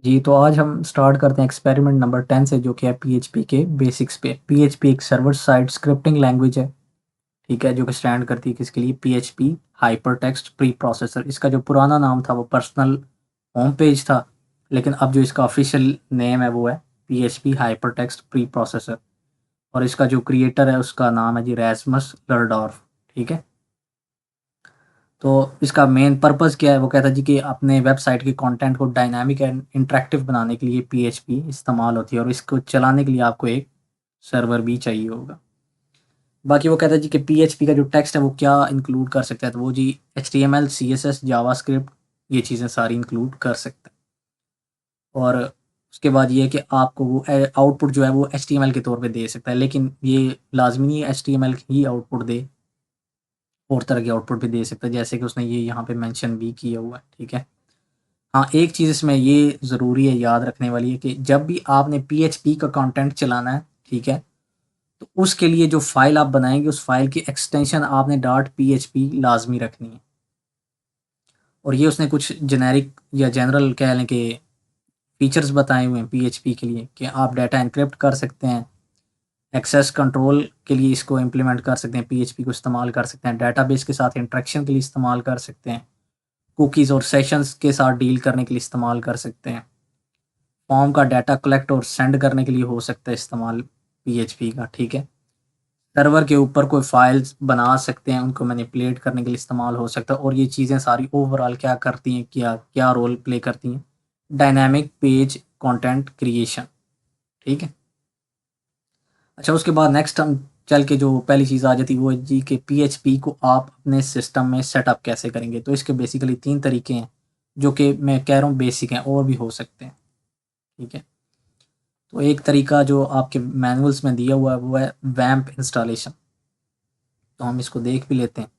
जी, तो आज हम स्टार्ट करते हैं एक्सपेरिमेंट नंबर 10 से, जो कि है पीएचपी के बेसिक्स पे। पीएचपी एक सर्वर साइड स्क्रिप्टिंग लैंग्वेज है, ठीक है, जो कि स्टैंड करती है किसके लिए? PHP hypertext pre processor. इसका जो पुराना नाम था वो पर्सनल होम पेज था, लेकिन अब जो इसका ऑफिशियल नेम है वो है पीएचपी हाइपरटेक्स्ट प्री प्रोसेसर। और इसका जो क्रिएटर है उसका नाम है जी रैस्मस लर्डॉर्फ, ठीक है। तो इसका मेन पर्पस क्या है? वो कहता है जी कि अपने वेबसाइट के कंटेंट को डायनामिक एंड इंटरेक्टिव बनाने के लिए पीएचपी इस्तेमाल होती है, और इसको चलाने के लिए आपको एक सर्वर भी चाहिए होगा। बाकी वो कहता है जी कि पीएचपी का जो टेक्स्ट है वो क्या इंक्लूड कर सकता है, तो वो जी एचटीएमएल, सीएसएस, जावास्क्रिप्ट, ये चीज़ें सारी इंक्लूड कर सकते हैं। और उसके बाद ये है कि आपको वो आउटपुट जो है वो एचटीएमएल के तौर पे दे सकता है, लेकिन ये लाजमी नहीं है एचटीएमएल ही आउटपुट दे, और तरह के आउटपुट भी दे सकता है, जैसे कि उसने ये यहाँ पे मेंशन भी किया हुआ है, ठीक है। हाँ, एक चीज़ इसमें ये ज़रूरी है, याद रखने वाली है, कि जब भी आपने पीएचपी का कंटेंट चलाना है, ठीक है, तो उसके लिए जो फ़ाइल आप बनाएँगे, उस फ़ाइल की एक्सटेंशन आपने डॉट पीएचपी लाज़मी रखनी है। और ये उसने कुछ जेनेरिक या जनरल कह लें कि फीचर्स बताए हुए हैं पीएचपी के लिए, कि आप डाटा एन्क्रिप्ट कर सकते हैं, एक्सेस कंट्रोल के लिए इसको इम्प्लीमेंट कर सकते हैं, पीएचपी को इस्तेमाल कर सकते हैं, डेटाबेस के साथ इंटरेक्शन के लिए इस्तेमाल कर सकते हैं, कुकीज़ और सेशंस के साथ डील करने के लिए इस्तेमाल कर सकते हैं, फॉर्म का डाटा कलेक्ट और सेंड करने के लिए हो सकता है इस्तेमाल पीएचपी का, ठीक है। सर्वर के ऊपर कोई फाइल्स बना सकते हैं, उनको मैनिपुलेट करने के लिए इस्तेमाल हो सकता है, और ये चीज़ें सारी ओवरऑल क्या करती हैं, क्या क्या रोल प्ले करती हैं? डायनामिक पेज कंटेंट क्रिएशन, ठीक है। अच्छा, उसके बाद नेक्स्ट हम चल के जो पहली चीज़ आ जाती है वो है जी कि पीएचपी को आप अपने सिस्टम में सेटअप कैसे करेंगे। तो इसके बेसिकली 3 तरीके हैं, जो कि मैं कह रहा हूँ बेसिक हैं, और भी हो सकते हैं, ठीक है। तो एक तरीका जो आपके मैनुअल्स में दिया हुआ है वो है वैम्प इंस्टॉलेशन। तो हम इसको देख भी लेते हैं।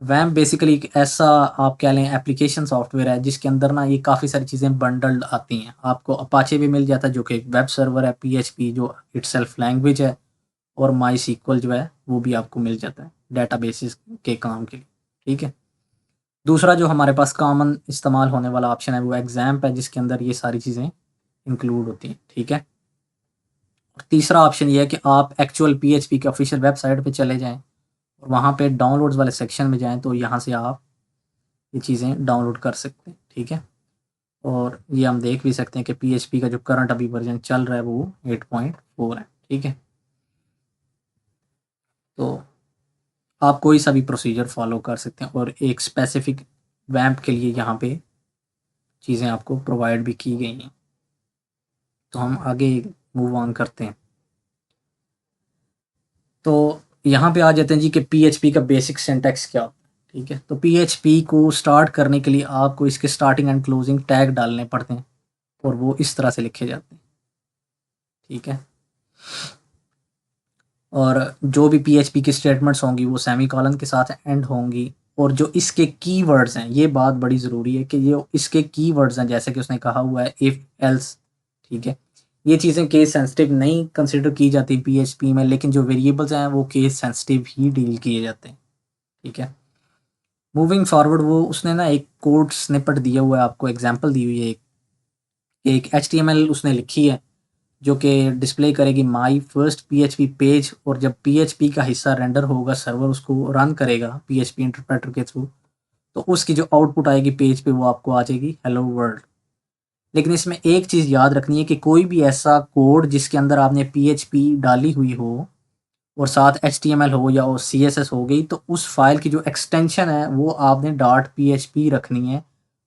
वैम्प बेसिकली एक ऐसा, आप कह लें, एप्लीकेशन सॉफ्टवेयर है जिसके अंदर ना ये काफ़ी सारी चीज़ें बंडल्ड आती हैं। आपको अपाचे भी मिल जाता है, जो कि एक वेब सर्वर है, पीएचपी जो इटसेल्फ लैंग्वेज है, और माई सीक्वल जो है वो भी आपको मिल जाता है डेटाबेसेस के काम के लिए, ठीक है। दूसरा जो हमारे पास कॉमन इस्तेमाल होने वाला ऑप्शन है वो एग्जाम्प है, जिसके अंदर ये सारी चीज़ें इंक्लूड होती हैं, ठीक है। और तीसरा ऑप्शन ये है कि आप एक्चुअल पीएचपी के ऑफिशियल वेबसाइट पे चले जाएं, और वहाँ पे डाउनलोड्स वाले सेक्शन में जाएं, तो यहाँ से आप ये चीज़ें डाउनलोड कर सकते हैं, ठीक है। और ये हम देख भी सकते हैं कि पीएचपी का जो करंट अभी वर्जन चल रहा है वो 8.4 है, ठीक है। तो आप कोई सा भी प्रोसीजर फॉलो कर सकते हैं, और एक स्पेसिफिक वैम्प के लिए यहाँ पे चीज़ें आपको प्रोवाइड भी की गई हैं। तो हम आगे मूव ऑन करते हैं। तो यहाँ पे आ जाते हैं जी कि पीएचपी का बेसिक सिंटैक्स क्या होता है, ठीक है। तो पीएचपी को स्टार्ट करने के लिए आपको इसके स्टार्टिंग एंड क्लोजिंग टैग डालने पड़ते हैं, और वो इस तरह से लिखे जाते हैं, ठीक है। और जो भी पीएचपी की स्टेटमेंट्स होंगी वो सेमीकोलन के साथ एंड होंगी। और जो इसके कीवर्ड्स हैं, ये बात बड़ी ज़रूरी है कि ये इसके कीवर्ड्स हैं, जैसे कि उसने कहा हुआ है इफ़ एल्स, ठीक है। ये चीज़ें केस सेंसिटिव नहीं कंसिडर की जाती पीएचपी में, लेकिन जो वेरिएबल्स हैं वो केस सेंसिटिव ही डील किए जाते हैं, ठीक है। मूविंग फॉरवर्ड, वो उसने ना एक कोड स्निपेट दिया हुआ है आपको, एग्जांपल दी हुई है, एक एचटीएमएल उसने लिखी है, जो कि डिस्प्ले करेगी माई फर्स्ट पीएचपी पेज। और जब पीएचपी का हिस्सा रेंडर होगा, सर्वर उसको रन करेगा पीएचपी इंटरप्रेटर के थ्रू, तो उसकी जो आउटपुट आएगी पेज पे वो आपको आ जाएगी हेलो वर्ल्ड। लेकिन इसमें एक चीज़ याद रखनी है कि कोई भी ऐसा कोड जिसके अंदर आपने पीएचपी डाली हुई हो और साथ एचटीएमएल हो या सीएसएस हो गई, तो उस फाइल की जो एक्सटेंशन है वो आपने डॉट पीएचपी रखनी है।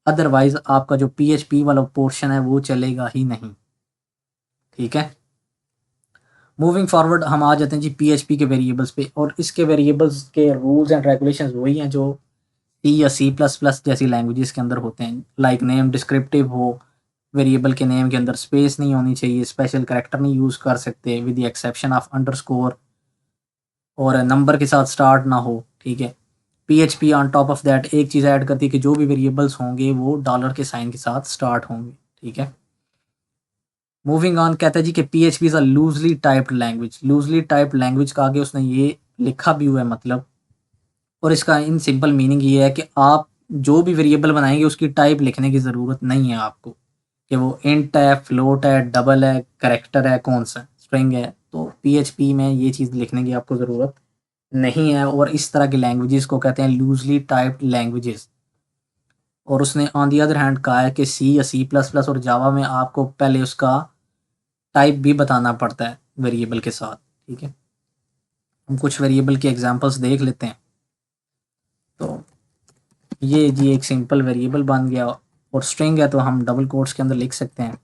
अदरवाइज आपका जो पीएचपी वाला पोर्शन है वो चलेगा ही नहीं, ठीक है। मूविंग फॉरवर्ड हम आ जाते हैं जी पीएचपी के वेरिएबल्स पे, और इसके वेरिएबल्स के रूल्स एंड रेगुलेशंस वही हैं जो सी या सी प्लस प्लस जैसी लैंग्वेजेस के अंदर होते हैं। लाइक नेम डिस्क्रिप्टिव हो, वेरिएबल के नेम के अंदर स्पेस नहीं होनी चाहिए, स्पेशल करेक्टर नहीं यूज़ कर सकते with the exception of underscore, और नंबर के साथ स्टार्ट ना हो, ठीक है। PHP on top of that एक चीज़ ऐड करती है कि जो भी वेरिएबल्स होंगे वो डॉलर के साइन के साथ स्टार्ट होंगे, ठीक है। मूविंग ऑन, कहता है जी कि PHP is a loosely typed language. Loosely typed language का आगे उसने ये लिखा भी हुआ है मतलब, और इसका इन सिंपल मीनिंग ये है कि आप जो भी वेरिएबल बनाएंगे उसकी टाइप लिखने की ज़रूरत नहीं है आपको, कि वो इंट है, फ्लोट है, डबल है, कैरेक्टर है, कौन सा स्ट्रिंग है। तो पीएचपी में ये चीज़ लिखने की आपको ज़रूरत नहीं है। और इस तरह की लैंग्वेजेस को कहते हैं लूजली टाइप्ड लैंग्वेजेस। और उसने ऑन दी अदर हैंड कहा है कि सी या सी प्लस प्लस और जावा में आपको पहले उसका टाइप भी बताना पड़ता है वेरिएबल के साथ। ठीक है, हम कुछ वेरिएबल के एग्जांपल्स देख लेते हैं। तो ये जी एक सिंपल वेरिएबल बन गया, और स्ट्रिंग है तो हम डबल कोट्स के अंदर लिख सकते हैं।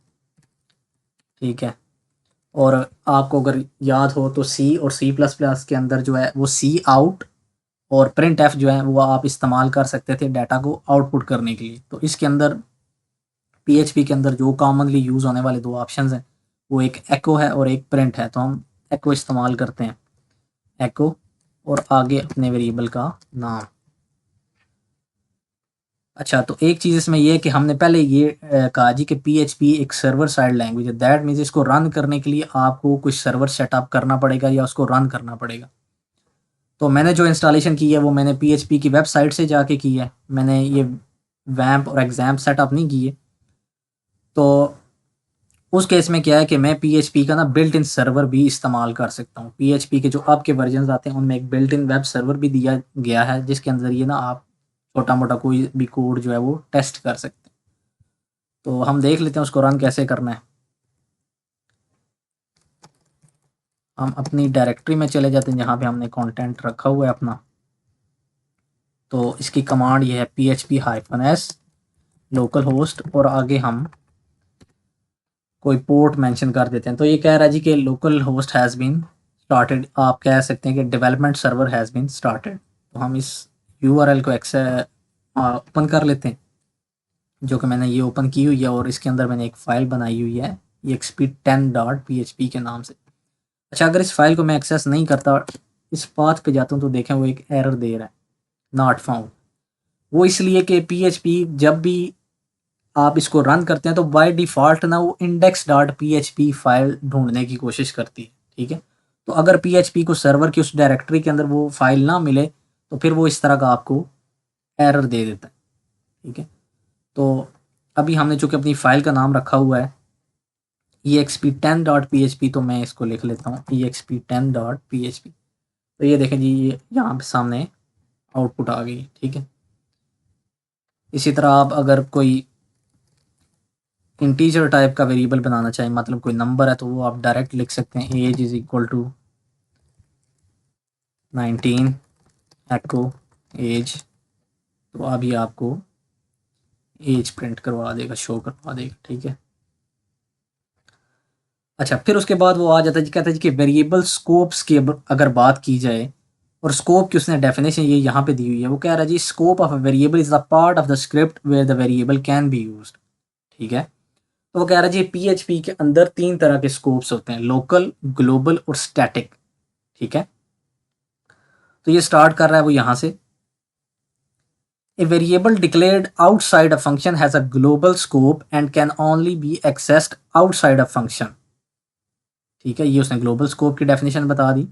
ठीक है, और आपको अगर याद हो तो सी और सी प्लस प्लस के अंदर जो है वो सी आउट और प्रिंट एफ जो है वो आप इस्तेमाल कर सकते थे डाटा को आउटपुट करने के लिए। तो इसके अंदर पीएचपी के अंदर जो कॉमनली यूज़ होने वाले दो ऑप्शंस हैं वो एक एको है और एक प्रिंट है। तो हम एको इस्तेमाल करते हैं, एको और आगे अपने वेरिएबल का नाम। अच्छा, तो एक चीज़ इसमें ये है कि हमने पहले ये कहा जी कि पीएचपी एक सर्वर साइड लैंग्वेज है। दैट मीन्स इसको रन करने के लिए आपको कुछ सर्वर सेटअप करना पड़ेगा या उसको रन करना पड़ेगा। तो मैंने जो इंस्टॉलेशन की है वो मैंने पीएचपी की वेबसाइट से जाके की है। मैंने ये वैम्प और एग्जाम्प सेटअप नहीं किए। तो उस केस में क्या है कि मैं पीएचपी का ना बिल्ट इन सर्वर भी इस्तेमाल कर सकता हूँ। पीएचपी के जो अब के वर्जन आते हैं उनमें एक बिल्ट इन वेब सर्वर भी दिया गया है, जिसके अंदर ये ना आप छोटा मोटा कोई भी कोड जो है वो टेस्ट कर सकते हैं। तो हम देख लेते हैं उसको रन कैसे करना है। हम अपनी डायरेक्टरी में चले जाते हैं जहाँ पे हमने कंटेंट रखा हुआ है अपना। तो इसकी कमांड ये है php-s लोकल होस्ट, और आगे हम कोई पोर्ट मेंशन कर देते हैं। तो ये कह रहा है जी कि local host has been started. आप कह सकते हैं कि development server has been started. तो हम इस यूआरएल को ओपन कर लेते हैं, जो कि मैंने ये ओपन की हुई है, और इसके अंदर मैंने एक फ़ाइल बनाई हुई है exp10.php के नाम से। अच्छा, अगर इस फाइल को मैं एक्सेस नहीं करता, इस पाथ पे जाता हूँ तो देखें वो एक एरर दे रहा है, नॉट फाउंड। वो इसलिए कि पीएचपी जब भी आप इसको रन करते हैं तो बाय डिफ़ॉल्ट ना वो index.php फाइल ढूंढने की कोशिश करती है। ठीक है, तो अगर पीएचपी को सर्वर की उस डायरेक्टरी के अंदर वो फाइल ना मिले तो फिर वो इस तरह का आपको एरर दे देता है। ठीक है, तो अभी हमने चूँकि अपनी फ़ाइल का नाम रखा हुआ है exp10.php, तो मैं इसको लिख लेता हूँ exp10.php। तो ये देखें जी, ये यहाँ पे सामने आउटपुट आ गई। ठीक है, इसी तरह आप अगर कोई इंटीजर टाइप का वेरिएबल बनाना चाहें, मतलब कोई नंबर है, तो वो आप डायरेक्ट लिख सकते हैं age is equal to 19 echo age. तो अभी आपको एज प्रिंट करवा देगा, शो करवा देगा। ठीक है, अच्छा, फिर उसके बाद वो आ जाता है जी, कहता है जी कि वेरिएबल स्कोप्स की अगर बात की जाए, और स्कोप की उसने डेफिनेशन ये यहाँ पे दी हुई है। वो कह रहा है जी scope of a variable is the part of the script where the variable can be used. ठीक है, तो वो कह रहा है जी पीएचपी के अंदर तीन तरह के स्कोप्स होते हैं, लोकल, ग्लोबल और स्टैटिक। ठीक है, तो ये स्टार्ट कर रहा है वो यहाँ से, a variable declared outside a function has a global scope and can only be accessed outside a function. ठीक है, ये उसने ग्लोबल स्कोप की डेफिनेशन बता दी।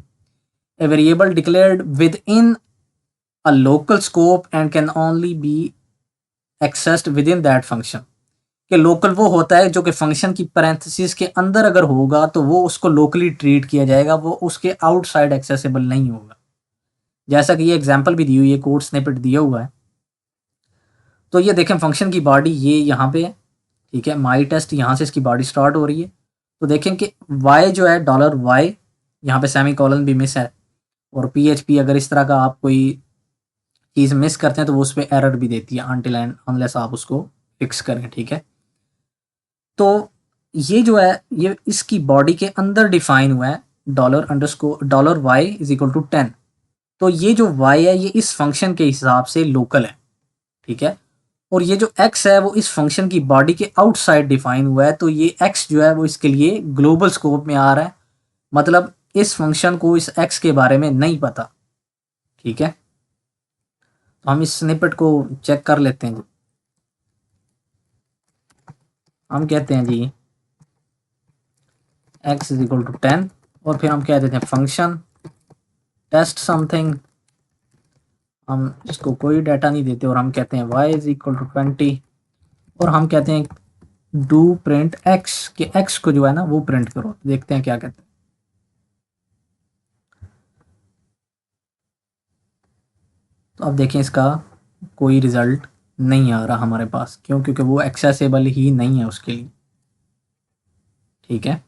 A variable declared within a local scope and can only be accessed within that function. कि local वो होता है जो कि फंक्शन की पैरेंथेसिस के अंदर अगर होगा तो वो उसको लोकली ट्रीट किया जाएगा, वो उसके आउटसाइड एक्सेसिबल नहीं होगा। जैसा कि ये एग्जांपल भी दी हुई है, कोड स्निपेट दिया हुआ है। तो ये देखें फंक्शन की बॉडी ये यहाँ पे है। ठीक है, माई टेस्ट यहाँ से इसकी बॉडी स्टार्ट हो रही है। तो देखें कि वाई जो है डॉलर वाई, यहाँ पे सेमी कॉलन भी मिस है। और पीएचपी अगर इस तरह का आप कोई चीज़ मिस करते हैं तो वो उस पर एरर भी देती है अनटिल एंड अनलेस आप उसको फिक्स करें। ठीक है, तो ये जो है ये इसकी बॉडी के अंदर डिफाइन हुआ है, dollar y is equal to 10। तो ये जो वाई है ये इस फंक्शन के हिसाब से लोकल है। ठीक है, और ये जो एक्स है वो इस फंक्शन की बॉडी के आउटसाइड डिफाइन हुआ है। तो ये एक्स जो है वो इसके लिए ग्लोबल स्कोप में आ रहा है, मतलब इस फंक्शन को इस एक्स के बारे में नहीं पता। ठीक है, तो हम इस स्निपेट को चेक कर लेते हैं जी। हम कहते हैं जी एक्स इज इक्वल टू 10, और फिर हम कह देते हैं फंक्शन टेस्ट समथिंग। हम इसको कोई डाटा नहीं देते और हम कहते हैं y इज इक्वल टू 20, और हम कहते हैं डू प्रिंट एक्स के एक्स को जो है ना वो प्रिंट करो। देखते हैं क्या कहते हैं। तो अब देखें इसका कोई रिजल्ट नहीं आ रहा हमारे पास, क्यों? क्योंकि वो एक्सेसिबल ही नहीं है उसके लिए। ठीक है,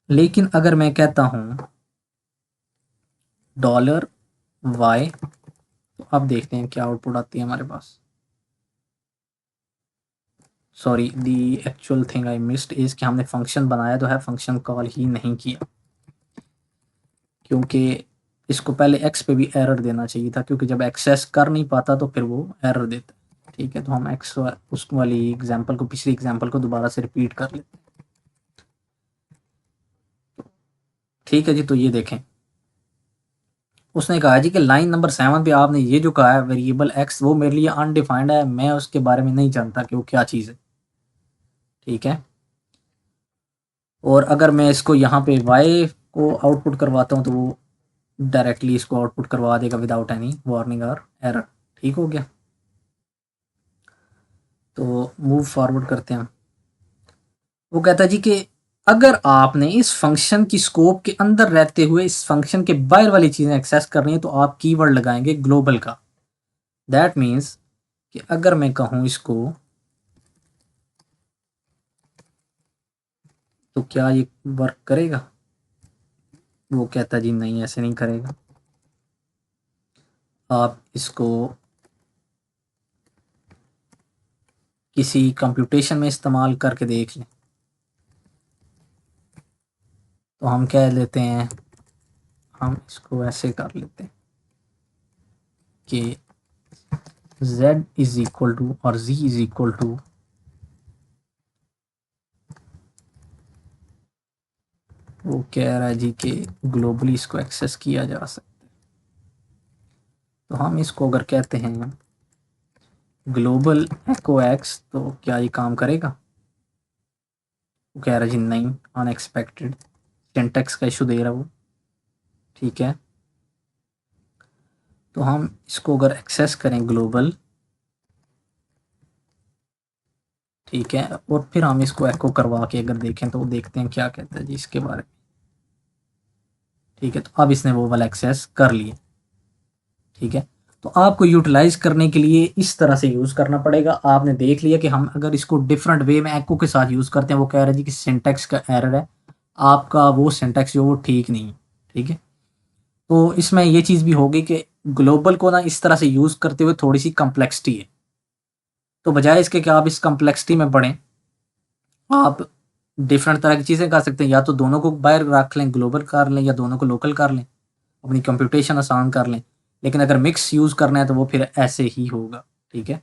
लेकिन अगर मैं कहता हूं डॉलर वाई, तो अब देखते हैं क्या आउटपुट आती है हमारे पास। Sorry, the actual thing I missed is कि हमने फंक्शन बनाया तो है, फंक्शन कॉल ही नहीं किया, क्योंकि इसको पहले एक्स पे भी एरर देना चाहिए था, क्योंकि जब एक्सेस कर नहीं पाता तो फिर वो एरर देता है। ठीक है, तो हम एक्स उस वाली एग्जांपल को, पिछली एग्जांपल को दोबारा से रिपीट कर लेते हैं। ठीक है जी, तो ये देखें, उसने कहा जी कि लाइन नंबर 7 पे आपने ये जो कहा है वेरिएबल एक्स, वो मेरे लिए अनडिफाइंड है, मैं उसके बारे में नहीं जानता कि वो क्या चीज़ है। ठीक है, और अगर मैं इसको यहाँ पे वाई को आउटपुट करवाता हूँ तो वो डायरेक्टली इसको आउटपुट करवा देगा विदाउट एनी वार्निंग और एरर। ठीक हो गया, तो मूव फॉरवर्ड करते हैं। वो कहता है जी कि अगर आपने इस फंक्शन की स्कोप के अंदर रहते हुए इस फंक्शन के बाहर वाली चीज़ें एक्सेस करनी है तो आप कीवर्ड लगाएंगे ग्लोबल का। दैट मीन्स कि अगर मैं कहूँ इसको, तो क्या ये वर्क करेगा? वो कहता जी नहीं, ऐसे नहीं करेगा। आप इसको किसी कंप्यूटेशन में इस्तेमाल करके देख लें। तो हम कह लेते हैं, हम इसको ऐसे कर लेते हैं कि z इज इक्वल टू और z इज इक्वल टू, वो कह रहा है जी कि ग्लोबली इसको एक्सेस किया जा सकता है। तो हम इसको अगर कहते हैं ग्लोबल एको एक्स, तो क्या ये काम करेगा? वो कह रहा है जी नहीं, अनएक्सपेक्टेड सिंटैक्स का इशू दे रहा है वो। ठीक है, तो हम इसको अगर एक्सेस करें ग्लोबल, ठीक है, और फिर हम इसको एको करवा के अगर देखें तो देखते हैं क्या कहता है जी इसके बारे में। ठीक है, तो अब इसने वो वाला एक्सेस कर लिया। ठीक है, तो आपको यूटिलाइज करने के लिए इस तरह से यूज़ करना पड़ेगा। आपने देख लिया कि हम अगर इसको डिफरेंट वे में एको के साथ यूज़ करते हैं, वो कह रहा है जी कि सिंटैक्स का एरर है, आपका वो सिंटैक्स जो वो ठीक नहीं है। ठीक है, तो इसमें ये चीज़ भी होगी कि ग्लोबल को ना इस तरह से यूज़ करते हुए थोड़ी सी कम्प्लेक्सिटी है, तो बजाय इसके कि आप इस कम्प्लेक्सिटी में पढ़ें, आप डिफरेंट तरह की चीज़ें कर सकते हैं। या तो दोनों को बाहर रख लें, ग्लोबल कर लें, या दोनों को लोकल कर लें, अपनी कंप्यूटेशन आसान कर लें। लेकिन अगर मिक्स यूज़ करना है तो वो फिर ऐसे ही होगा। ठीक है,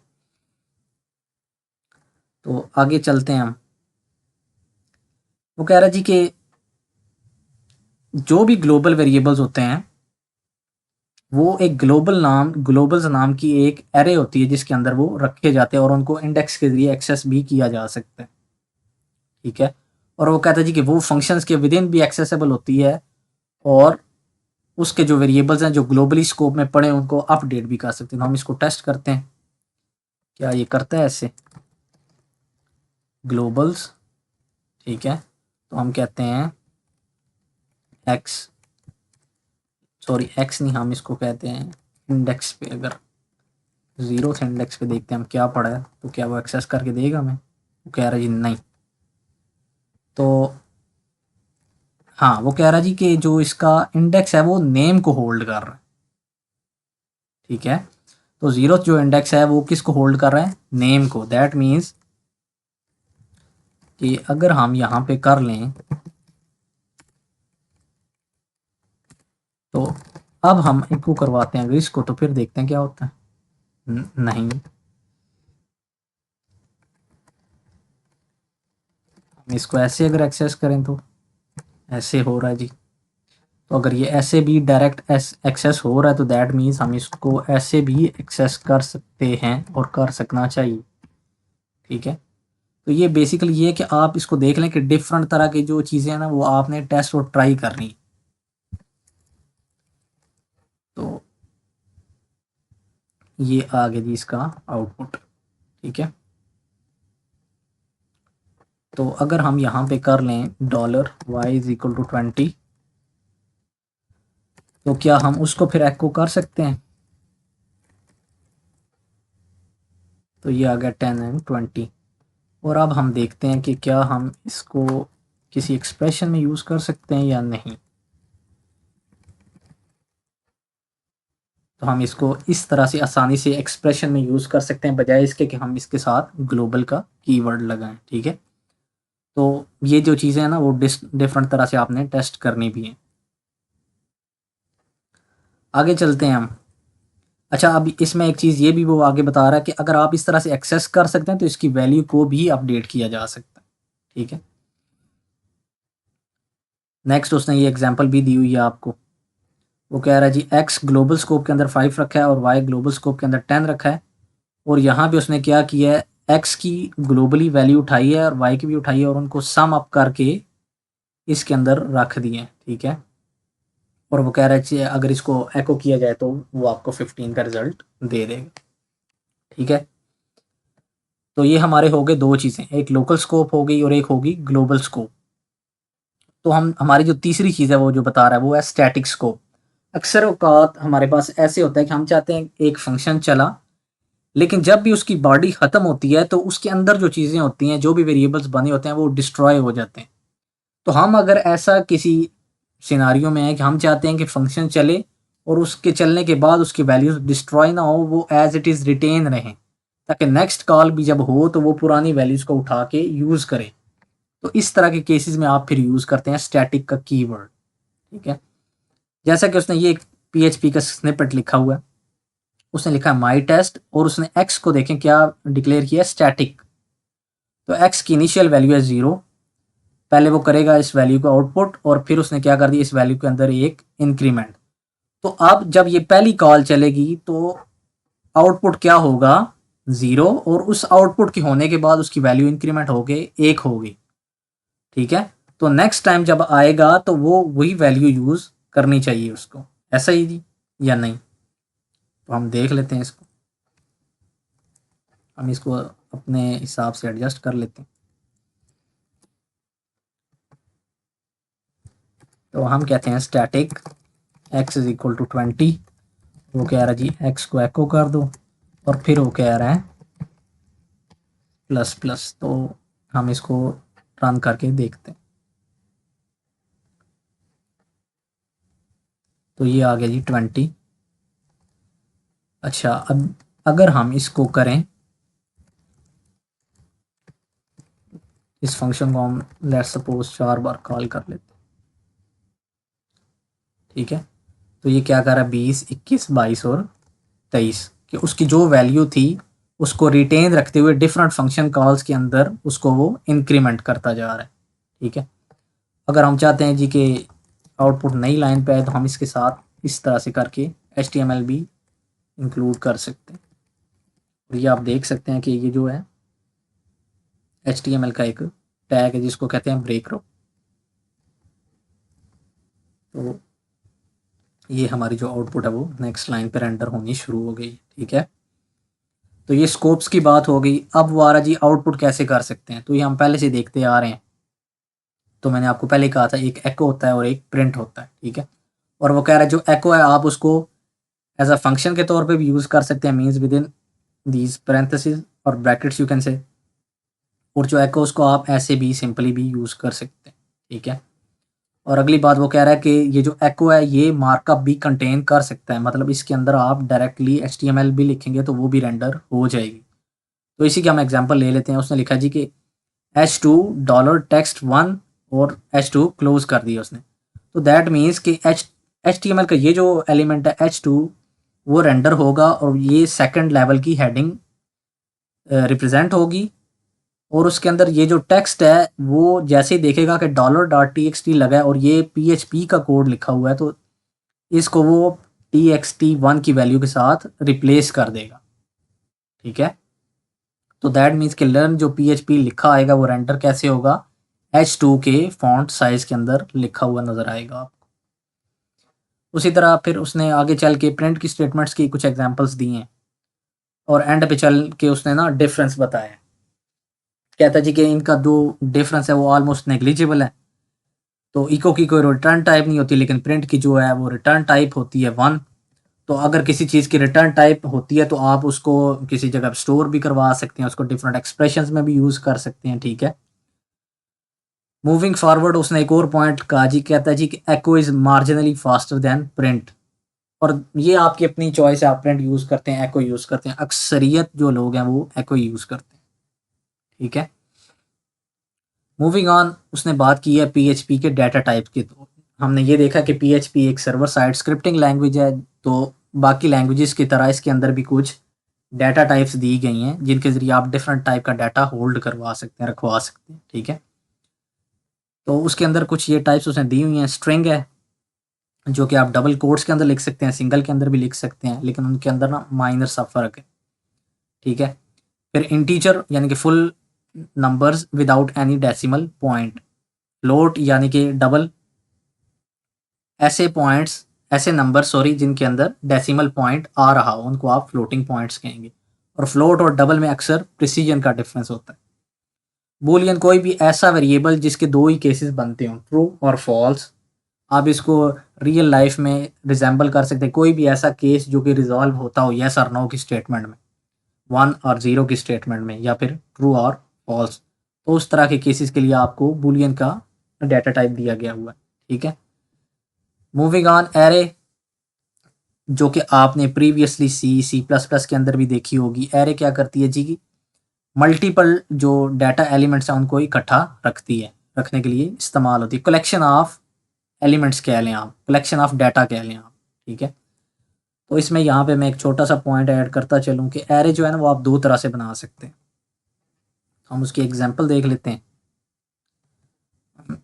तो आगे चलते हैं हम। वो कह रहा है जी कि जो भी ग्लोबल वेरिएबल्स होते हैं वो एक ग्लोबल्स नाम की एक एरे होती है जिसके अंदर वो रखे जाते हैं और उनको इंडेक्स के जरिए एक्सेस भी किया जा सकता है। ठीक है, और वो कहता है जी कि वो फंक्शंस के विद इन भी एक्सेसिबल होती है, और उसके जो वेरिएबल्स हैं जो ग्लोबली स्कोप में पड़े उनको अपडेट भी कर सकते हैं। तो हम इसको टेस्ट करते हैं, क्या ये करता है ऐसे ग्लोबल्स। ठीक है, तो हम कहते हैं एक्स, सॉरी एक्स नहीं, हम इसको कहते हैं इंडेक्स पे। अगर जीरो इंडेक्स पे देखते हैं हम क्या पड़ा है, तो क्या वो एक्सेस करके देगा हमें? वो कह रहा है जी नहीं। तो हाँ, वो कह रहा है जी कि जो इसका इंडेक्स है वो नेम को होल्ड कर रहा है। ठीक है, तो जीरो जो इंडेक्स है वो किसको होल्ड कर रहा है? नेम को। दैट मीन्स कि अगर हम यहाँ पे कर लें, तो अब हम इनको करवाते हैं अगर इसको, तो फिर देखते हैं क्या होता है। नहीं, हम इसको ऐसे अगर एक्सेस करें तो ऐसे हो रहा है जी। तो अगर ये ऐसे भी डायरेक्ट एक्सेस हो रहा है तो दैट मीन्स हम इसको ऐसे भी एक्सेस कर सकते हैं और कर सकना चाहिए। ठीक है, तो ये बेसिकली ये है कि आप इसको देख लें कि डिफरेंट तरह की जो चीज़ें हैं ना वो आपने टेस्ट और ट्राई करनी। तो ये आ गया जी इसका आउटपुट। ठीक है, तो अगर हम यहाँ पे कर लें $y = 20, तो क्या हम उसको फिर एको कर सकते हैं? तो ये आ गया 10 एंड 20। और अब हम देखते हैं कि क्या हम इसको किसी एक्सप्रेशन में यूज़ कर सकते हैं या नहीं। तो हम इसको इस तरह से आसानी से एक्सप्रेशन में यूज़ कर सकते हैं, बजाय इसके कि हम इसके साथ ग्लोबल का कीवर्ड लगाएं। ठीक है, तो ये जो चीज़ें हैं ना वो डिफरेंट तरह से आपने टेस्ट करनी भी है। आगे चलते हैं हम। अच्छा, अब इसमें एक चीज़ ये भी वो आगे बता रहा है कि अगर आप इस तरह से एक्सेस कर सकते हैं तो इसकी वैल्यू को भी अपडेट किया जा सकता है। ठीक है, नेक्स्ट उसने ये एग्जांपल भी दी हुई है आपको। वो कह रहा है जी एक्स ग्लोबल स्कोप के अंदर 5 रखा है और वाई ग्लोबल स्कोप के अंदर 10 रखा है, और यहाँ पे उसने क्या किया है, एक्स की ग्लोबली वैल्यू उठाई है और वाई की भी उठाई है और उनको सम अप करके इसके अंदर रख दिए। ठीक है, और वो कह रहा है अगर इसको एको किया जाए तो वो आपको 15 का रिजल्ट दे देगा। ठीक है, तो ये हमारे हो गए दो चीज़ें, एक लोकल स्कोप हो गई और एक होगी ग्लोबल स्कोप। तो हम हमारी जो तीसरी चीज़ है वो जो बता रहा है वो है स्टैटिक स्कोप। अक्सर औकात हमारे पास ऐसे होता है कि हम चाहते हैं एक फंक्शन चला, लेकिन जब भी उसकी बॉडी ख़त्म होती है तो उसके अंदर जो चीज़ें होती हैं, जो भी वेरिएबल्स बने होते हैं वो डिस्ट्रॉय हो जाते हैं। तो हम अगर ऐसा किसी सिनारियो में है कि हम चाहते हैं कि फंक्शन चले और उसके चलने के बाद उसकी वैल्यूज डिस्ट्रॉय ना हो, वो एज इट इज़ रिटेन रहें, ताकि नेक्स्ट कॉल भी जब हो तो वो पुरानी वैल्यूज़ को उठा के यूज़ करे। तो इस तरह के केसेस में आप फिर यूज़ करते हैं स्टैटिक का कीवर्ड। ठीक है, जैसा कि उसने ये एक पीएचपी का स्निपेट लिखा हुआ है, उसने लिखा है माई टेस्ट और उसने एक्स को देखें क्या डिक्लेयर किया, स्टैटिक। तो एक्स की इनिशियल वैल्यू है 0, पहले वो करेगा इस वैल्यू को आउटपुट और फिर उसने क्या कर दिया, इस वैल्यू के अंदर एक इंक्रीमेंट। तो अब जब ये पहली कॉल चलेगी तो आउटपुट क्या होगा, 0, और उस आउटपुट के होने के बाद उसकी वैल्यू इंक्रीमेंट होके 1 होगी। ठीक है, तो नेक्स्ट टाइम जब आएगा तो वो वही वैल्यू यूज करनी चाहिए उसको। ऐसा ही जी या नहीं? तो हम देख लेते हैं इसको, हम इसको अपने हिसाब से एडजस्ट कर लेते हैं। तो हम कहते हैं स्टैटिक x = 20, वो कह रहा है जी x को एको कर दो और फिर वो कह रहा है प्लस प्लस। तो हम इसको रन करके देखते हैं। तो ये आ गया जी 20। अच्छा, अब अगर हम इसको करें, इस फंक्शन को हम लेट्स सपोज 4 बार कॉल कर लेते हैं। ठीक है, तो ये क्या कर रहा है, 20, 21, 22 और 23 कि उसकी जो वैल्यू थी उसको रिटेन रखते हुए डिफरेंट फंक्शन कॉल्स के अंदर उसको वो इंक्रीमेंट करता जा रहा है। ठीक है, अगर हम चाहते हैं जी कि आउटपुट नई लाइन पे आए तो हम इसके साथ इस तरह से करके HTML भी इंक्लूड कर सकते हैं। और ये आप देख सकते हैं कि ये जो है HTML का एक टैग है जिसको कहते हैं ब्रेक रो। तो ये हमारी जो आउटपुट है वो नेक्स्ट लाइन पर रेंडर होनी शुरू हो गई। ठीक है, तो ये स्कोप्स की बात हो गई। अब वो आ रहा जी आउटपुट कैसे कर सकते हैं, तो ये हम पहले से देखते आ रहे हैं। तो मैंने आपको पहले कहा था एक एको होता है और एक प्रिंट होता है। ठीक है, और वो कह रहा है जो एको है आप उसको एज अ फंक्शन के तौर पे भी यूज़ कर सकते हैं, means with in these parenthesis और ब्रैकेट्स यू कैन से, और जो एको उसको आप ऐसे भी सिंपली भी यूज़ कर सकते हैं। ठीक है, और अगली बात वो कह रहा है कि ये जो एको है ये मार्कअप भी कंटेन कर सकता है, मतलब इसके अंदर आप डायरेक्टली HTML भी लिखेंगे तो वो भी रेंडर हो जाएगी। तो इसी की हम एग्जांपल ले लेते हैं। उसने लिखा जी कि H2 $text1 और H2 क्लोज कर दिया उसने। तो दैट मीन्स कि HTML का ये जो एलिमेंट है H2 वो रेंडर होगा और ये सेकंड लेवल की हेडिंग रिप्रेजेंट होगी, और उसके अंदर ये जो टेक्स्ट है वो जैसे ही देखेगा कि $.txt लगा है और ये PHP का कोड लिखा हुआ है तो इसको वो txt1 की वैल्यू के साथ रिप्लेस कर देगा। ठीक है, तो दैट मीन्स कि लर्न जो PHP लिखा आएगा वो रेंडर कैसे होगा, H2 के फॉन्ट साइज के अंदर लिखा हुआ नजर आएगा आपको। उसी तरह फिर उसने आगे चल के प्रिंट की स्टेटमेंट्स की कुछ एग्जांपल्स दी हैं और एंड पे चल के उसने ना डिफरेंस बताया। कहता है जी कि इनका जो डिफरेंस है वो ऑलमोस्ट नेग्लिजिबल है। तो इको की कोई रिटर्न टाइप नहीं होती, लेकिन प्रिंट की जो है वो रिटर्न टाइप होती है 1। तो अगर किसी चीज़ की रिटर्न टाइप होती है तो आप उसको किसी जगह स्टोर भी करवा सकते हैं, उसको डिफरेंट एक्सप्रेशंस में भी यूज़ कर सकते हैं, ठीक है। मूविंग फॉरवर्ड उसने एक और पॉइंट कहा जी, कहता है जी कि echo is marginally faster than print. और ये आपकी अपनी चॉइस है, आप प्रिंट यूज़ करते हैं, एको यूज़ करते हैं। अक्सरियत जो लोग हैं वो एको यूज़ करते हैं, ठीक है। मूविंग ऑन, उसने बात की है पीएचपी के डाटा टाइप की। तो हमने ये देखा कि पीएचपी एक सर्वर साइड स्क्रिप्टिंग लैंग्वेज है, तो बाकी लैंग्वेजेस की तरह इसके अंदर भी कुछ डाटा टाइप्स दी गई हैं जिनके ज़रिए आप डिफरेंट टाइप का डाटा होल्ड करवा सकते हैं, रखवा सकते हैं, ठीक है। तो उसके अंदर कुछ ये टाइप्स उसने दी हुई हैं। स्ट्रिंग है जो कि आप डबल कोट्स के अंदर लिख सकते हैं, सिंगल के अंदर भी लिख सकते हैं, लेकिन उनके अंदर ना माइनर सा फ़र्क है, ठीक है। फिर इंटीजर यानी कि full numbers without any decimal point. Float यानी कि डबल ऐसे पॉइंट्स, ऐसे नंबर सॉरी जिनके अंदर डेसिमल पॉइंट आ रहा हो उनको आप फ्लोटिंग पॉइंट्स कहेंगे। और फ्लोट और डबल में अक्सर प्रिसीजन का डिफरेंस होता है। बूलियन कोई भी ऐसा वेरिएबल जिसके दो ही केसेस बनते हों, ट्रू और फॉल्स। आप इसको रियल लाइफ में रिजेंबल कर सकते हैं, कोई भी ऐसा केस जो कि रिजॉल्व होता हो यस और नो की स्टेटमेंट में, 1 और 0 की स्टेटमेंट में, या फिर ट्रू और फॉल्स। तो उस तरह के केसेस के लिए आपको बूलियन का डाटा टाइप दिया गया हुआ है, ठीक है। मूविंग ऑन, एरे जो कि आपने प्रीवियसली सी प्लस प्लस के अंदर भी देखी होगी। एरे क्या करती है जी की मल्टीपल जो डाटा एलिमेंट्स हैं उनको इकट्ठा रखती है, रखने के लिए इस्तेमाल होती है। कलेक्शन ऑफ एलिमेंट्स कह लें आप, कलेक्शन ऑफ डाटा कह लें आप, ठीक है। तो इसमें यहाँ पे मैं एक छोटा सा पॉइंट ऐड करता चलूँ कि एरे जो है ना वो आप दो तरह से बना सकते हैं। हम उसकी एग्जांपल देख लेते हैं।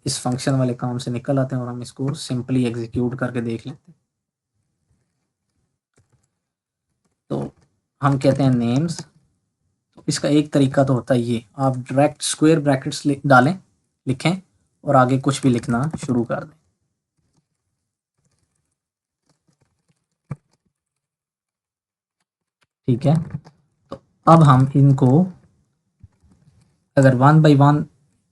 इस फंक्शन वाले काम से निकल आते हैं और हम इसको सिंपली एग्जीक्यूट करके देख लेते हैं। तो हम कहते हैं नेम्स। तो इसका एक तरीका तो होता है ये, आप डायरेक्ट स्क्वायर ब्रैकेट्स डालें, लिखें और आगे कुछ भी लिखना शुरू कर दें, ठीक है। तो अब हम इनको अगर वन बाई वन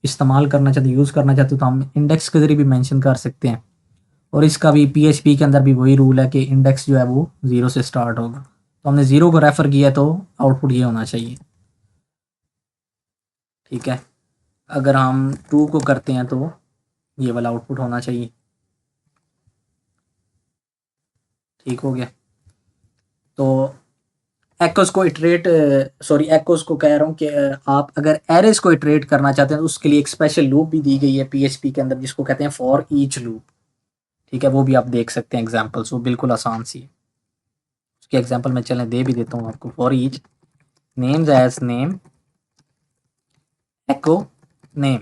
इस्तेमाल करना चाहते, यूज़ करना चाहते तो हम इंडेक्स के ज़रिए भी मेंशन कर सकते हैं। और इसका भी पीएचपी के अंदर भी वही रूल है कि इंडेक्स जो है वो 0 से स्टार्ट होगा। तो हमने 0 को रेफ़र किया तो आउटपुट ये होना चाहिए, ठीक है। अगर हम 2 को करते हैं तो ये वाला आउटपुट होना चाहिए, ठीक हो गया। तो एकोस को इटरेट सॉरी एकोस को कह रहा हूँ कि आप अगर एरेस को इटरेट करना चाहते हैं तो उसके लिए एक स्पेशल लूप भी दी गई है पीएचपी के अंदर जिसको कहते हैं फॉर ईच लूप, ठीक है। वो भी आप देख सकते हैं एग्जांपल्स, वो बिल्कुल आसान सी है। उसके एग्जांपल मैं चलें दे भी देता हूँ आपको। For each names as name echo name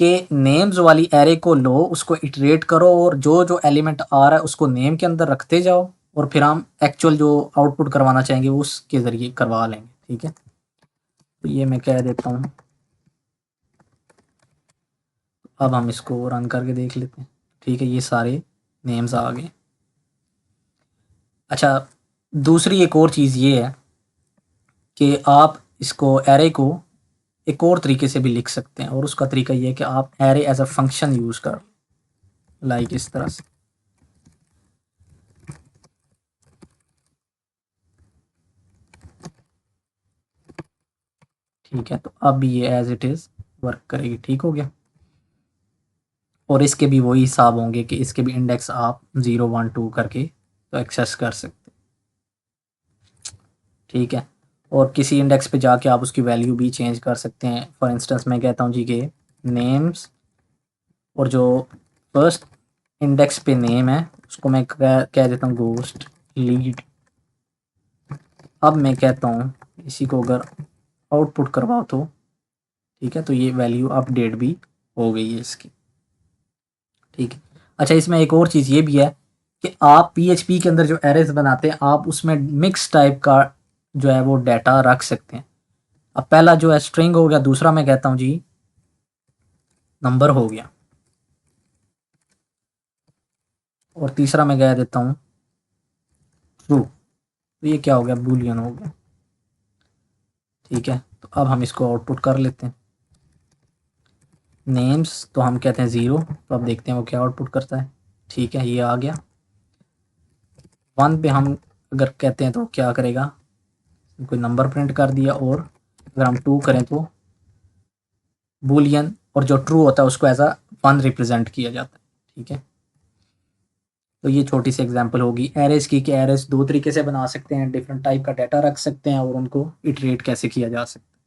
के नेम्स वाली एरे को लो, उसको इटरेट करो और जो जो एलिमेंट आ रहा है उसको नेम के अंदर रखते जाओ और फिर हम एक्चुअल जो आउटपुट करवाना चाहेंगे वो उसके ज़रिए करवा लेंगे, ठीक है। तो ये मैं कह देता हूँ। अब हम इसको रन करके देख लेते हैं, ठीक है। ये सारे नेम्स आ गए। अच्छा, दूसरी एक और चीज़ ये है कि आप इसको एरे को एक और तरीके से भी लिख सकते हैं, और उसका तरीका ये है कि आप array as a function use कर, लाइक इस तरह से, ठीक है। तो अब ये एज इट इज़ वर्क करेगी, ठीक हो गया। और इसके भी वही हिसाब होंगे कि इसके भी इंडेक्स आप 0 1 2 करके तो एक्सेस कर सकते, ठीक है। और किसी इंडेक्स पे जाके आप उसकी वैल्यू भी चेंज कर सकते हैं। फॉर इंस्टेंस मैं कहता हूँ जी के नेम्स, और जो फर्स्ट इंडेक्स पे नेम है उसको मैं कह देता हूँ गोस्ट लीड। अब मैं कहता हूँ इसी को अगर आउटपुट करवाओ तो, ठीक है। तो ये वैल्यू अपडेट भी हो गई है इसकी, ठीक है। अच्छा, इसमें एक और चीज़ ये भी है कि आप पीएचपी के अंदर जो एरेज बनाते हैं आप उसमें मिक्स टाइप का जो है वो डाटा रख सकते हैं। अब पहला जो है स्ट्रिंग हो गया, दूसरा मैं कहता हूँ जी नंबर हो गया, और तीसरा मैं कह देता हूँ ट्रू। तो ये क्या हो गया, बूलियन हो गया, ठीक है। तो अब हम इसको आउटपुट कर लेते हैं। नेम्स तो हम कहते हैं 0, तो अब देखते हैं वो क्या आउटपुट करता है। ठीक है, ये आ गया। 1 पे हम अगर कहते हैं तो क्या करेगा, कोई नंबर प्रिंट कर दिया, और अगर हम 2 करें तो बूलियन, और जो ट्रू होता है उसको एज अ 1 रिप्रेजेंट किया जाता है। ठीक है, तो ये छोटी सी एग्जांपल होगी एरेज की, कि एरेज दो तरीके से बना सकते हैं, डिफरेंट टाइप का डाटा रख सकते हैं और उनको इटरेट कैसे किया जा सकता है।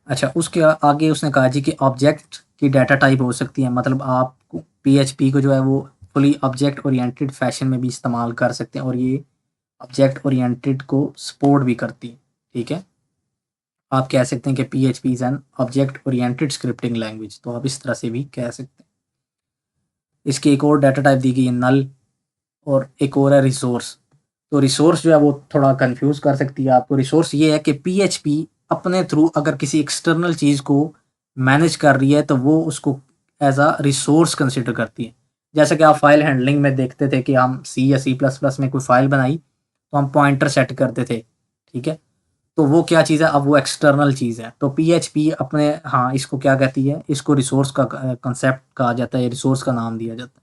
अच्छा, उसके आगे उसने कहा जी कि ऑब्जेक्ट की डाटा टाइप हो सकती है, मतलब आप पीएचपी को जो है वो फुली ऑब्जेक्ट ओरिएंटेड फैशन में भी इस्तेमाल कर सकते हैं, और ये ऑब्जेक्ट ओरिएंटेड को सपोर्ट भी करती है। ठीक है, आप कह सकते हैं कि PHP is an object oriented scripting language, तो आप इस तरह से भी कह सकते हैं। इसकी एक और डाटा टाइप दी गई है नल, और एक और है रिसोर्स। तो रिसोर्स जो है वो थोड़ा कंफ्यूज कर सकती है आपको। रिसोर्स ये है कि पीएचपी अपने थ्रू अगर किसी एक्सटर्नल चीज को मैनेज कर रही है तो वो उसको एज अ रिसोर्स कंसिडर करती है। जैसे कि आप फाइल हैंडलिंग में देखते थे कि हम सी या सी प्लस प्लस में कोई फाइल बनाई तो हम पॉइंटर सेट करते थे। ठीक है, तो वो क्या चीज़ है, अब वो एक्सटर्नल चीज़ है। तो पीएचपी अपने, हाँ, इसको क्या कहती है, इसको रिसोर्स का कंसेप्ट कहा जाता है, रिसोर्स का नाम दिया जाता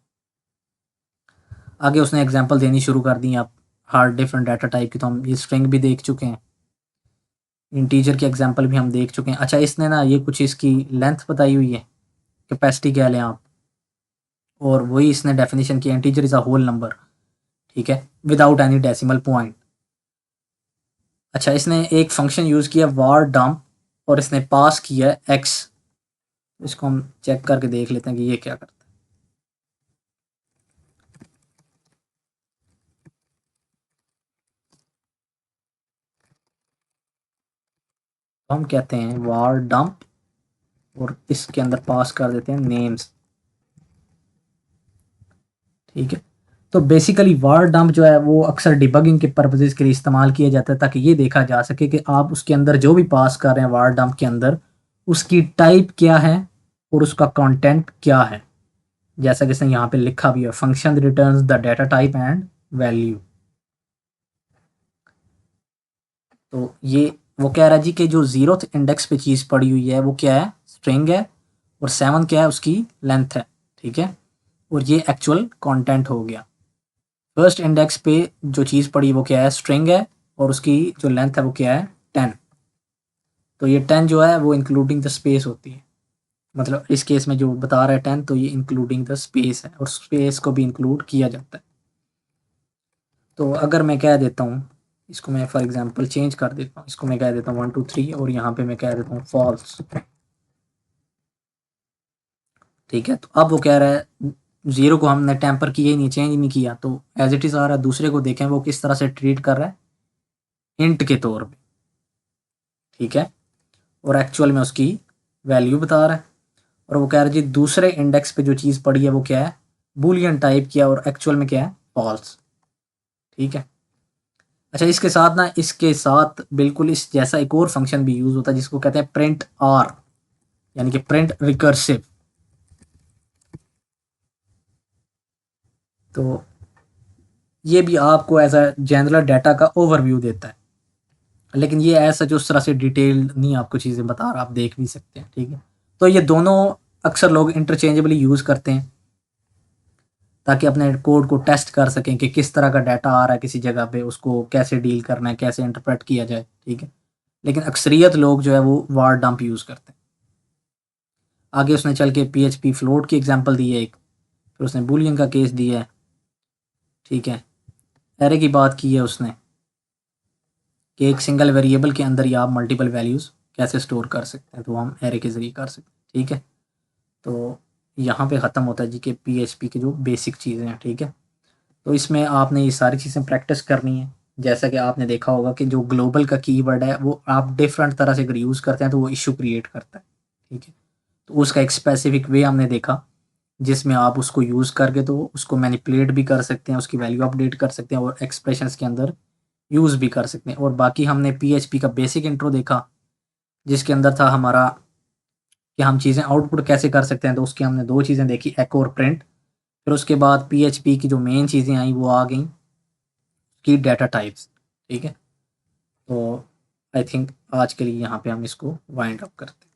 है। आगे उसने एग्जांपल देनी शुरू कर दी आप हर डिफरेंट डाटा टाइप की, तो हम ये स्ट्रिंग भी देख चुके हैं, इंटीजर की एग्जांपल भी हम देख चुके हैं। अच्छा, इसने ना ये कुछ इसकी लेंथ बताई हुई है, कैपेसिटी कह लें आप, और वही इसने डेफिनेशन की, integer is a whole number. ठीक है, विदाउट एनी डेसिमल पॉइंट। अच्छा, इसने एक फंक्शन यूज़ किया var dump, और इसने पास किया x। इसको हम चेक करके देख लेते हैं कि ये क्या करता है। तो हम कहते हैं var dump, और इसके अंदर पास कर देते हैं नेम्स। ठीक है, तो बेसिकली var dump जो है वो अक्सर डिबगिंग के पर्पसेस के लिए इस्तेमाल किया जाता है, ताकि ये देखा जा सके कि आप उसके अंदर जो भी पास कर रहे हैं var dump के अंदर, उसकी टाइप क्या है और उसका कंटेंट क्या है। जैसा कि इसने यहाँ पे लिखा भी है, function returns the data type and value. तो ये वो कह रहा है जी कि जो 0th इंडेक्स पे चीज़ पड़ी हुई है वो क्या है, स्ट्रिंग है, और 7 क्या है, उसकी लेंथ है। ठीक है, और ये एक्चुअल कंटेंट हो गया। फर्स्ट इंडेक्स पे जो चीज़ पड़ी वो क्या है, स्ट्रिंग है, और उसकी जो लेंथ है वो क्या है, 10। तो ये 10 जो है वो इंक्लूडिंग द स्पेस होती है, मतलब इस केस में जो बता रहा है 10, तो ये इंक्लूडिंग द स्पेस है, और स्पेस को भी इंक्लूड किया जाता है। तो अगर मैं कह देता हूँ, इसको मैं फॉर एग्जांपल चेंज कर देता हूँ, इसको मैं कह देता हूँ 1 2 3, और यहाँ पे मैं कह देता हूँ फॉल्स। ठीक है, तो अब वो कह रहा है 0 को हमने टेम्पर किया ही नहीं, चेंज नहीं किया, तो एज इट इज़ आ रहा है। दूसरे को देखें वो किस तरह से ट्रीट कर रहा है, इंट के तौर पे। ठीक है, और एक्चुअल में उसकी वैल्यू बता रहा है। और वो कह रहा है जी दूसरे इंडेक्स पे जो चीज़ पड़ी है वो क्या है, बूलियन टाइप किया, और एक्चुअल में क्या है, फॉल्स। ठीक है, अच्छा, इसके साथ ना, इसके साथ बिल्कुल इस जैसा एक और फंक्शन भी यूज होता है जिसको कहते हैं प्रिंट आर, यानी कि प्रिंट रिकर्सिव। तो ये भी आपको एज अ जनरल डाटा का ओवरव्यू देता है, लेकिन ये ऐसा जो उस तरह से डिटेल नहीं आपको चीज़ें बता रहा, आप देख भी सकते हैं। ठीक है, तो ये दोनों अक्सर लोग इंटरचेंजेबली यूज़ करते हैं, ताकि अपने कोड को टेस्ट कर सकें कि किस तरह का डाटा आ रहा है किसी जगह पे, उसको कैसे डील करना है, कैसे इंटरप्रेट किया जाए। ठीक है, लेकिन अक्सरियत लोग जो है वो वार डंप यूज़ करते हैं। आगे उसने चल के पीएचपी फ्लोट की एग्जांपल दी है एक, फिर उसने बूलियन का केस दिया है। ठीक है, एरे की बात की है उसने, कि एक सिंगल वेरिएबल के अंदर ही आप मल्टीपल वैल्यूज़ कैसे स्टोर कर सकते हैं, तो हम एरे के ज़रिए कर सकते हैं। ठीक है, तो यहाँ पे ख़त्म होता है जी कि पीएचपी की जो बेसिक चीज़ें हैं। ठीक है, तो इसमें आपने ये सारी चीज़ें प्रैक्टिस करनी है। जैसा कि आपने देखा होगा कि जो ग्लोबल का कीवर्ड है वो आप डिफरेंट तरह से अगर यूज़ करते हैं तो वो इशू क्रिएट करता है। ठीक है, तो उसका एक स्पेसिफिक वे हमने देखा, जिसमें आप उसको यूज़ करके तो उसको मैनिपुलेट भी कर सकते हैं, उसकी वैल्यू अपडेट कर सकते हैं, और एक्सप्रेशंस के अंदर यूज़ भी कर सकते हैं। और बाकी हमने पीएचपी का बेसिक इंट्रो देखा, जिसके अंदर था हमारा कि हम चीज़ें आउटपुट कैसे कर सकते हैं, तो उसकी हमने दो चीज़ें देखी, एको और प्रिंट। फिर उसके बाद पीएचपी की जो मेन चीज़ें आई वो आ गई की डाटा टाइप्स। ठीक है, तो आई थिंक आज के लिए यहाँ पे हम इसको वाइंड अप करते हैं।